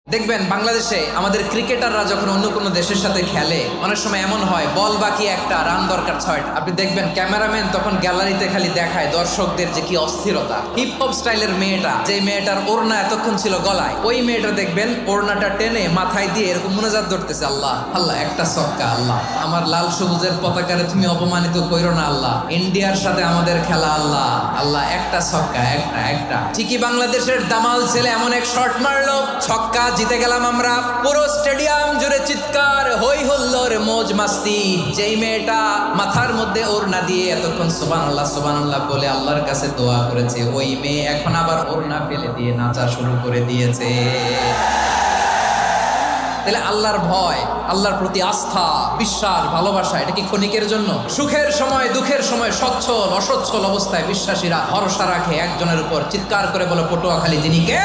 দেখবেন বাংলাদেশে আমাদের ক্রিকেটাররা যখন অন্য কোনো দেশের সাথে খেলে অনেক সময় এমন হয় বল বাকি একটা রান দরকার 6টা। আপনি দেখবেন ক্যামেরাম্যান তখন গ্যালারিতে খালি দেখায় দর্শকদের যে কি অস্থিরতা। হিপ হপ স্টাইলের মেয়েটা, যে মেয়েটার ওড়না এতক্ষণ ছিল গলায়, ওই মেয়েটা দেখবেন ওড়নাটা টেনে মাথায় দিয়ে এরকম মুনাজাত ধরতেছে, আল্লাহ আল্লাহ একটা ছক্কা, আল্লাহ আমার লাল সবুজের পতাকারে তুমি অপমানিত কইরো না, আল্লাহ ইন্ডিয়ার সাথে আমাদের খেলা, আল্লাহ আল্লাহ একটা ছক্কা, একটা ঠিকই বাংলাদেশের দামাল ছেলে এমন এক শট মারলো, ছক্কা, জিতে গেলাম আমরা। পুরো স্টেডিয়াম জুড়ে চিৎকার, হই হুল্লোড়, মৌজ মাস্তি। যেই মেয়েটা মাথার মধ্যে ওড়না দিয়ে এতক্ষণ সুবহানাল্লাহ বলে আল্লাহর কাছে দোয়া করেছে, ওই মেয়ে এখন আবার ওড়না ফেলে দিয়ে নাচা শুরু করে দিয়েছে। তাহলে আল্লাহর ভয়, আল্লাহর প্রতি আস্থা, বিশ্বাস, ভালোবাসা, এটা কি ক্ষণিকের জন্য? সুখের সময় দুঃখের সময় সচ্ছল অসচ্ছল অবস্থায় বিশ্বাসীরা ভরসা রাখে একজনের উপর, চিৎকার করে বলে পটুয়াখালী তিনি কে?